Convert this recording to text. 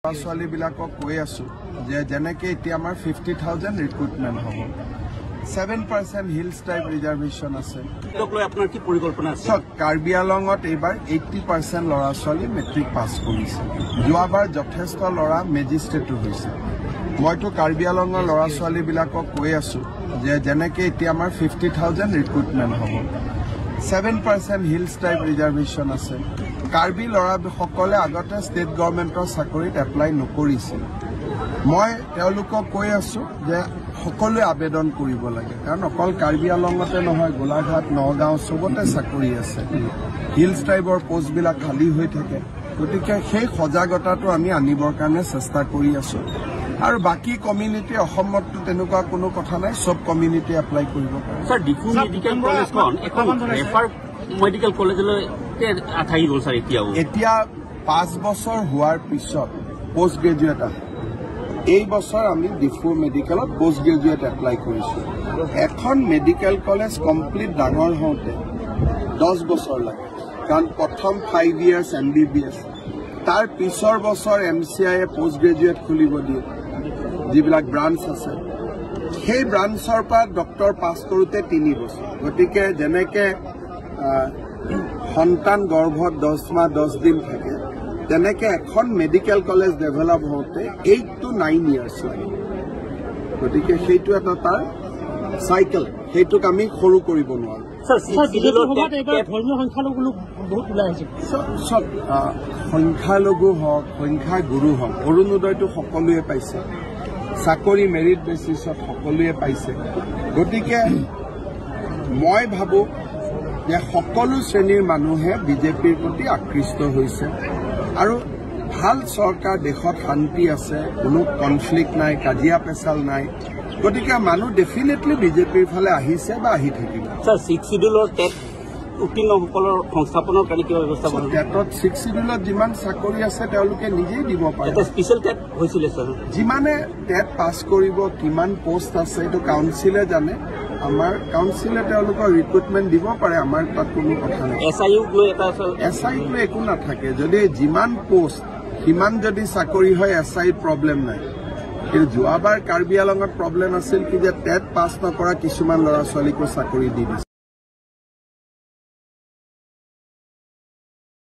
ছোৱালীবিলাকক কৈ আছো যে যেনেকে এতিয়া আমাৰ 50,000 ৰিক্ৰুটমেণ্ট হ'ব 7% হিলছ টাইপ ৰিজাৰ্ভেশ্যন আছে আপোনাৰ কি পৰিকল্পনা আছে কাৰ্বি আংলঙত এইবাৰ 80% ল'ৰা ছোৱালী মেট্ৰিক পাছ কৰিছে যোৱাবাৰ যথেষ্ট ল'ৰা মেজিষ্ট্ৰেটো হৈছে মইতো কাৰ্বি আংলঙৰ ল'ৰা ছোৱালীবিলাকক কৈ আছো যে যেনেকে এতিয়া আমাৰ 50,000 ৰিক্ৰুটমেণ্ট হ'ব 7% হিলছ টাইপ ৰিজাৰ্ভেশ্যন আছে কাৰ্বি ল'ৰাসকলে আগতে ষ্টেট গভৰ্ণমেণ্টৰ চাকৰিত এপ্লাই নকৰিছিল মই তেওঁলোকক কৈ আছো যে সকলোৱে আবেদন কৰিব লাগে কাৰণ অকল কাৰ্বি আংলঙতে নহয় গোলাঘাট নগাঁও চবতে চাকৰি আছে হিলছ টাইপৰ পোষ্টবিলাক খালী হৈ থাকে গতিকে সেই সজাগতাটো আমি আনিবৰ কাৰণে চেষ্টা কৰি আছো আৰু বাকি কমিউনিটি অসমতো তেনেকুৱা কোনো কথা নাই সব কমিউনিটি এপ্লাই কৰিব পাৰে স্যাৰ ডিফু মেডিকেল কলেজখন এখন ৰেফাৰ মেডিকেল কলেজলৈ আঠাই গ'ল স্যাৰ এতিয়া 5 বছৰ হোৱাৰ পিছত পোষ্ট গ্ৰেজুৱেট এই বছৰ আমি ডিফু মেডিকেলত পোষ্ট গ্ৰেজুৱেট এপ্লাই কৰিছো এখন মেডিকেল কলেজ কমপ্লিট ডাঙৰ হওঁতে 10 বছৰ লাগে কাৰণ প্ৰথম 5 ইয়াৰ্ছ MBBS তাৰ পিছৰ বছৰ MCI পোষ্ট গ্ৰেজুৱেট খুলিব দিয়ে যিবিলাক ব্ৰাঞ্চ আছে সেই ব্ৰাঞ্চৰ পৰা ডক্টৰ পাছ কৰোঁতে 3 বছৰ গতিকে যেনেকে সন্তান গৰ্ভত 10 মাহ 10 দিন থাকে তেনেকে এখন মেডিকেল কলেজ ডেভেলপ হওঁতে 8 to 9 ইয়াৰ্ছ লাগে গতিকে সেইটো এটা তাৰ চাইকেল সেইটোক আমি সৰু কৰিব নোৱাৰো সংখ্যালঘু হওক সংখ্যাগুৰু হওক অৰুণোদয়টো সকলোৱে পাইছে চাকৰি মেৰিট বেচিছত সকলোৱে পাইছে গতিকে মই ভাবো যে সকলো শ্ৰেণীৰ মানুহে বিজেপিৰ প্ৰতি আকৃষ্ট হৈছে আৰু ভাল চৰকাৰ দেশত শান্তি আছে কোনো কনফ্লিক্ট নাই কাজিয়া পেচাল নাই গতিকে মানুহ ডেফিনেটলি বিজেপিৰ ফালে আহিছে বা আহি থাকিব স্যাৰ 6 শিডিউলৰ টেট উত্তীৰ্ণসকলৰ সংস্থাপনৰ কাৰণে কিবা ব্যৱস্থা কৰা টেটত 6 শিডিউলত যিমান চাকৰি আছে তেওঁলোকে নিজেই দিব পাৰে এটা স্পেশাল টেট হৈছিল স্যাৰ যিমানে টেট পাছ কৰিব কিমান পোষ্ট আছে এইটো কাউন্সিলে জানে আমাৰ কাউন্সিলে তেওঁলোকৰ ৰিক্ৰুটমেণ্ট দিব পাৰে আমাৰ তাত কোনো কথা নাই SIUক লৈ এটা SIটো একো নাথাকে যদি যিমান পোষ্ট সিমান যদি চাকৰি হয় SIত প্ৰব্লেম নাই কিন্তু যোৱাবাৰ কাৰ্বি আংলঙত প্ৰব্লেম আছিল কি যে টেট পাছ নকৰা কিছুমান ল'ৰা ছোৱালীকো চাকৰি দি দিছে